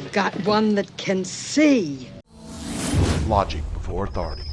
I've got one that can see. Logic before authority.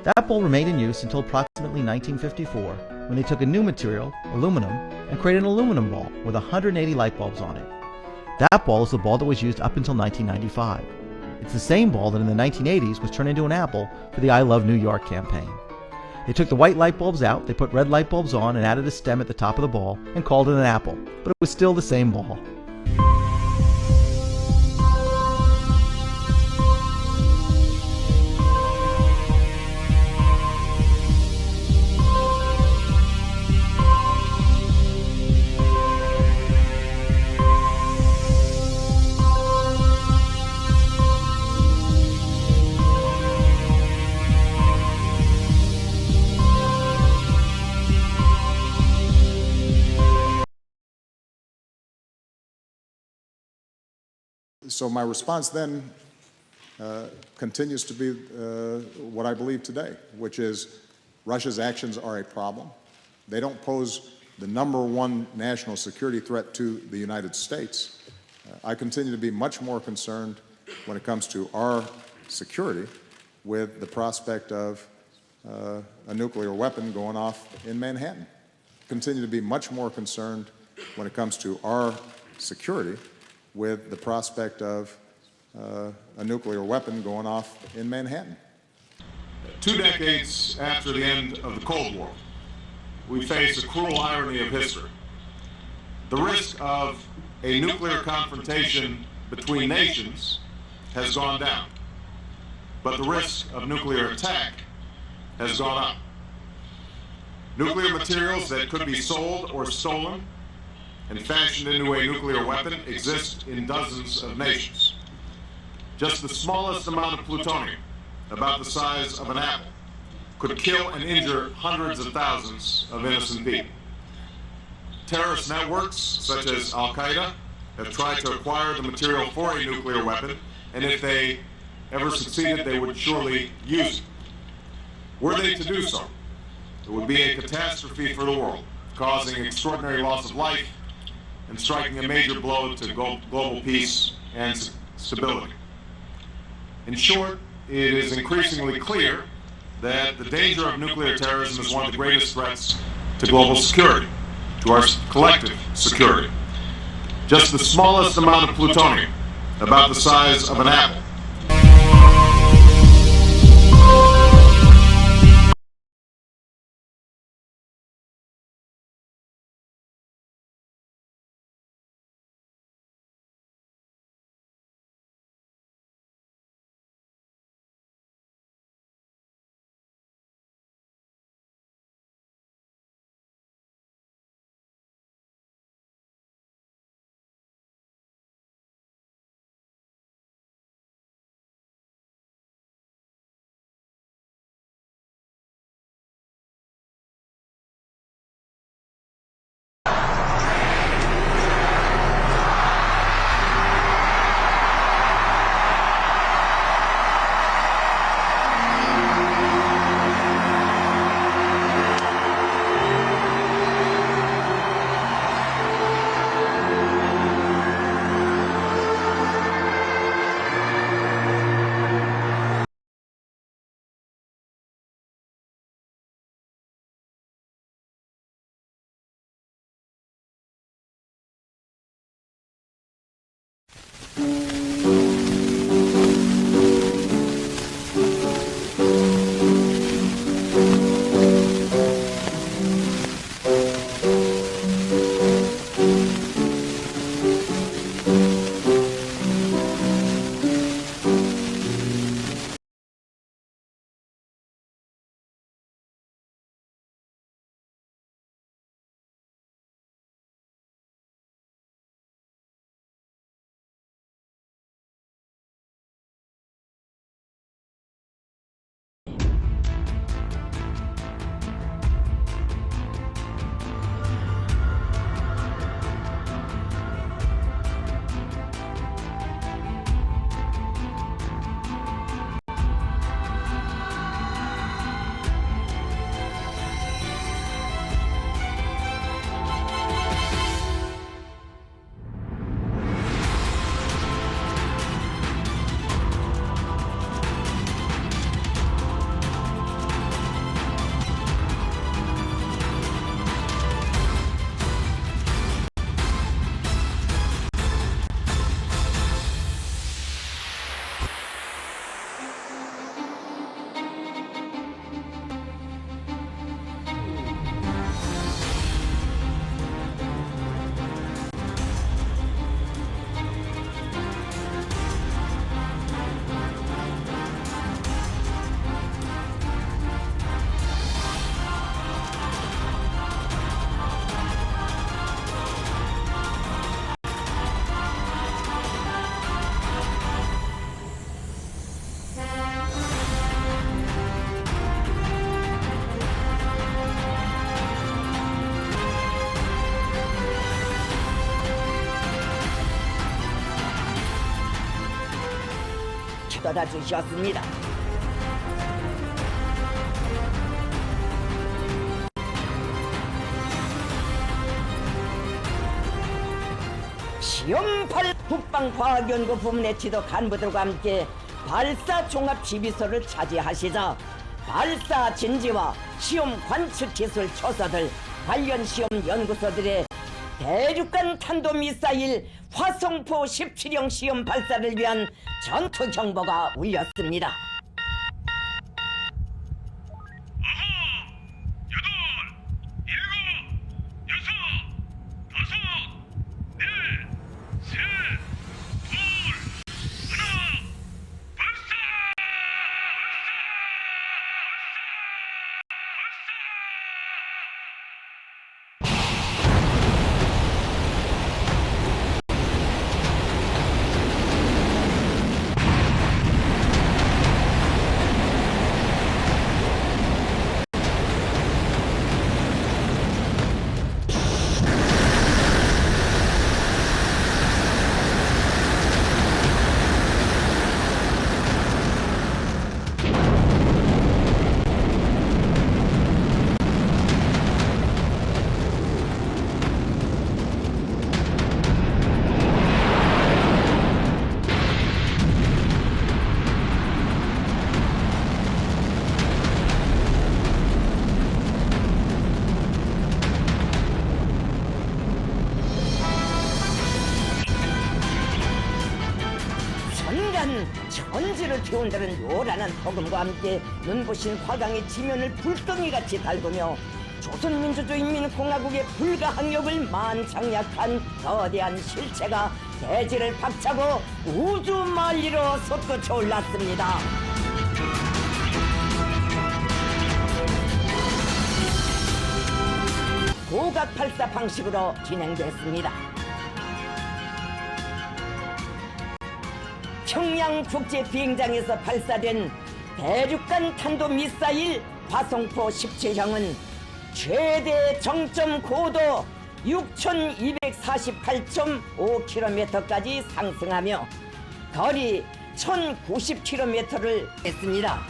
That bulb remained in use until approximately 1954, when they took a new material, aluminum, and created an aluminum ball with 180 light bulbs on it. That ball is the ball that was used up until 1995. It's the same ball that in the 1980s was turned into an apple for the I Love New York campaign. They took the white light bulbs out, they put red light bulbs on, and added a stem at the top of the ball, and called it an apple, but it was still the same ball. So my response then continues to be what I believe today, which is Russia's actions are a problem. They don't pose the #1 national security threat to the United States. I continue to be much more concerned when it comes to our security with the prospect of a nuclear weapon going off in Manhattan. Continue to be much more concerned when it comes to our security with the prospect of a nuclear weapon going off in Manhattan. 2 decades after the end of the Cold War, we face a cruel irony of history. The risk of a nuclear confrontation between nations has gone down, but the risk of nuclear attack has gone up. Nuclear materials that could be sold or stolen and fashioned into a nuclear weapon exist in dozens of nations. Just the smallest amount of plutonium, about the size of an apple, could kill and injure hundreds of thousands of innocent people. terrorist networks, such as Al-Qaeda, have tried to acquire the material for a nuclear weapon, and if they ever succeeded, they would surely use it. Were they to do so, it would be a catastrophe for the world, causing extraordinary loss of life and striking a major blow to global peace and stability. In short, it is increasingly clear that the danger of nuclear terrorism is one of the greatest threats to global security, to our collective security. Just the smallest amount of plutonium, about the size of an apple, 떠다 주셨습니다. 시험발 국방과학연구 부문의 지도 간부들과 함께 발사 종합 지휘소를 차지하시자 발사 진지와 시험 관측 기술 초서들 관련 시험 연구소들의 대륙간 탄도미사일 화성포 17형 시험 발사를 위한 전투 정보가 울렸습니다. 기운들은 요란한 폭음과 함께 눈부신 화강의 지면을 불덩이같이 달구며 조선민주주의인민공화국의 불가항력을 만장약한 거대한 실체가 대지를 박차고 우주 만리로 솟구쳐 올랐습니다. 고각 발사 방식으로 진행됐습니다. 평양 국제 비행장에서 발사된 대륙간 탄도 미사일 화성포 17형은 최대 정점 고도 6,248.5km까지 상승하며 거리 1,090km를 했습니다.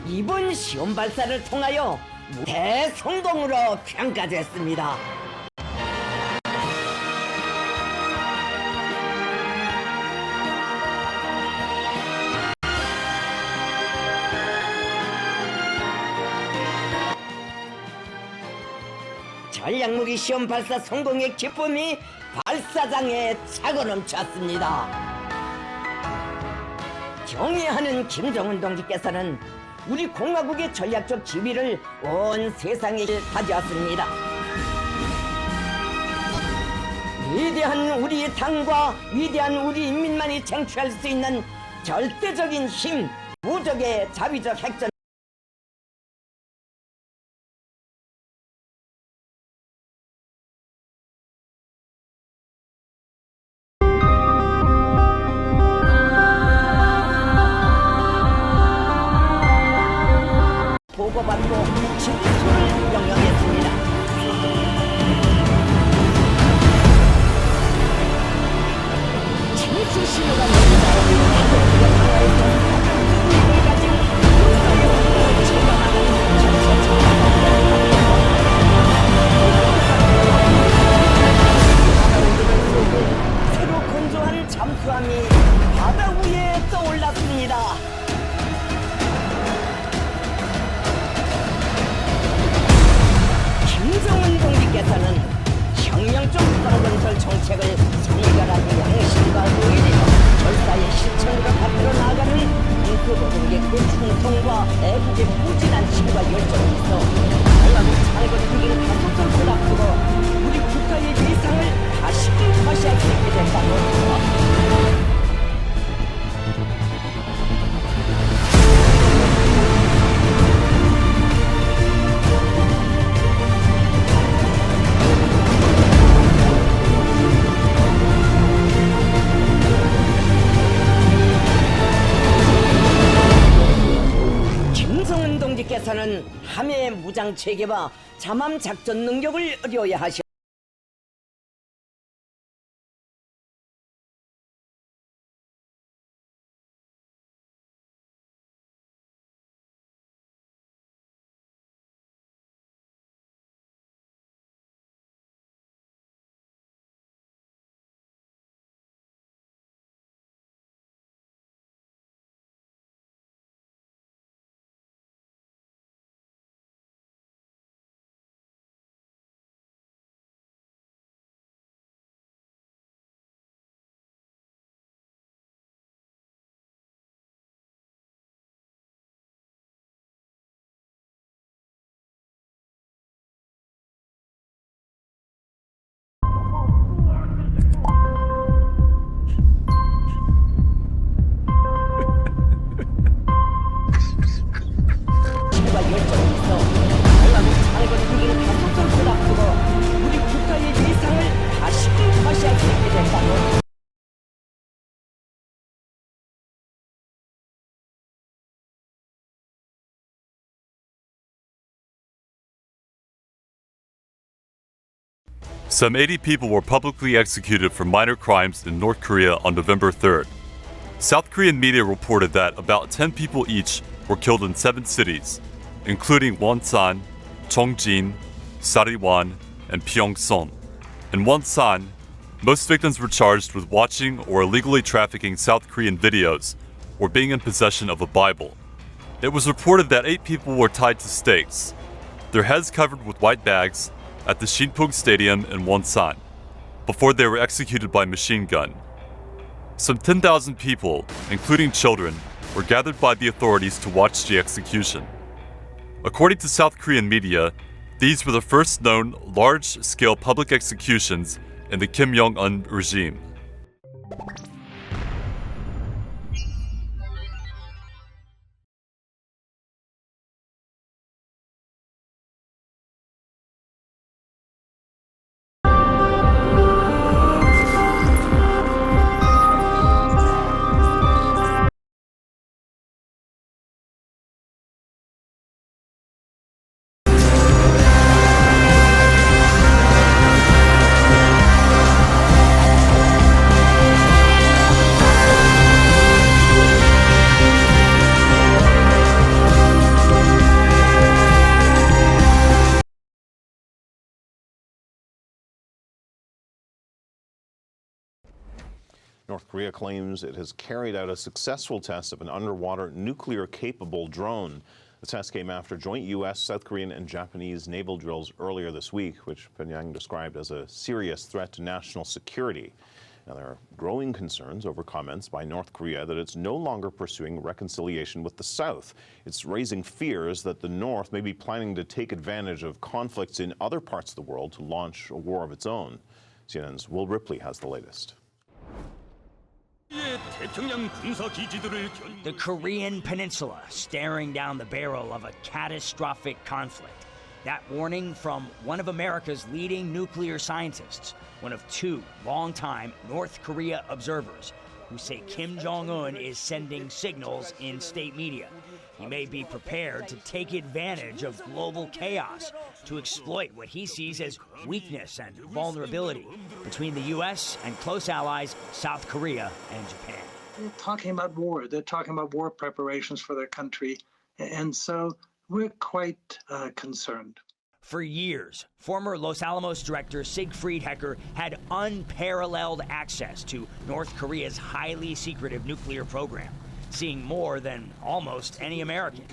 이번 시험 발사를 통하여 대성공으로 평가됐습니다. 전략무기 시험 발사 성공의 기쁨이 발사장에 차고 넘쳤습니다. 경애하는 김정은 동지께서는 우리 공화국의 전략적 지위를 온 세상에 가져왔습니다. 위대한 우리 당과 위대한 우리 인민만이 쟁취할 수 있는 절대적인 힘, 무적의 자위적 핵전 보고받고 진술을 명령했습니다. 진술 신호가 내리자 한국의 방어에서 우리를 가진 군사력을 제거하는 전체 새로 건조한 잠수함이 바다 위에 떠올랐습니다. 김정은 동지께서는 혁명적 국방건설 정책을 성결한 양심과 의리로 절사의 실천으로 받들어 나아가는 군수노동계 그 충성과 애국의 무진한 힘과 열정이 있어 한국 창건국을 가속도를 앞두고 우리 국가의 위상을 다시금 과시할 수 있게 된다고 합니다. 동지께서는 함해 무장 체계와 잠암 작전 능력을 의료하셨습니다. Some 80 people were publicly executed for minor crimes in North Korea on November 3rd. South Korean media reported that about 10 people each were killed in 7 cities, including Wonsan, Chongjin, Sariwan, and Pyeongseon. In Wonsan, most victims were charged with watching or illegally trafficking South Korean videos or being in possession of a Bible. It was reported that 8 people were tied to stakes, their heads covered with white bags, at the Shinpung Stadium in Wonsan. before they were executed by machine gun. Some 10,000 people, including children, were gathered by the authorities to watch the execution. According to South Korean media, these were the first known large-scale public executions in the Kim Jong-un regime. North Korea claims it has carried out a successful test of an underwater nuclear-capable drone. The test came after joint U.S., South Korean, and Japanese naval drills earlier this week, which Pyongyang described as a serious threat to national security. Now, there are growing concerns over comments by North Korea that it's no longer pursuing reconciliation with the South. It's raising fears that the North may be planning to take advantage of conflicts in other parts of the world to launch a war of its own. CNN's Will Ripley has the latest. The Korean Peninsula staring down the barrel of a catastrophic conflict. That warning from one of America's leading nuclear scientists, one of two longtime North Korea observers who say Kim Jong-un is sending signals in state media. He may be prepared to take advantage of global chaos to exploit what he sees as weakness and vulnerability between the U.S. and close allies South Korea and Japan. They're talking about war. They're talking about war preparations for their country. And so we're quite concerned. For years, former Los Alamos director Siegfried Hecker had unparalleled access to North Korea's highly secretive nuclear program, seeing more than almost any American.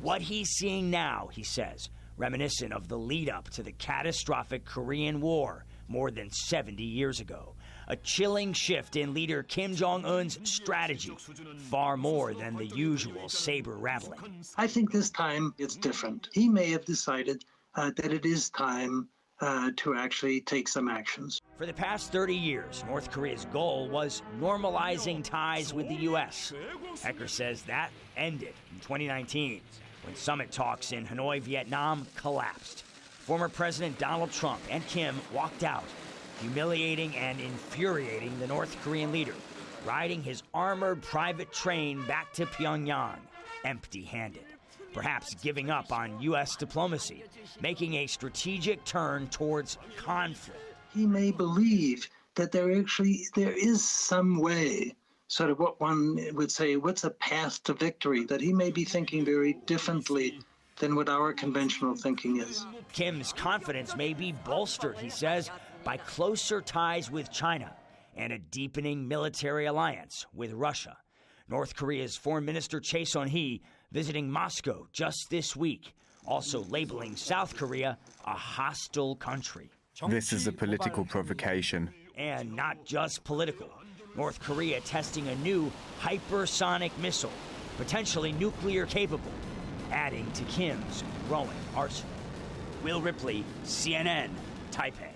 What he's seeing now, he says, reminiscent of the lead-up to the catastrophic Korean War more than 70 years ago. A chilling shift in leader Kim Jong-un's strategy, far more than the usual saber-rattling. I think this time it's different. He may have decided that it is time to actually take some actions. For the past 30 years, North Korea's goal was normalizing ties with the U.S. Hecker says that ended in 2019 when summit talks in Hanoi, Vietnam collapsed. Former President Donald Trump and Kim walked out, humiliating and infuriating the North Korean leader, riding his armored private train back to Pyongyang, empty-handed. Perhaps giving up on U.S. diplomacy, making a strategic turn towards conflict. He may believe that there is some way, sort of what one would say, what's a path to victory, that he may be thinking very differently than what our conventional thinking is. Kim's confidence may be bolstered, he says, by closer ties with China and a deepening military alliance with Russia. North Korea's Foreign Minister Chae Son-hee visiting Moscow just this week, also labeling South Korea a hostile country. This is a political provocation. And not just political. North Korea testing a new hypersonic missile, potentially nuclear capable, adding to Kim's growing arsenal. Will Ripley, CNN, Taipei.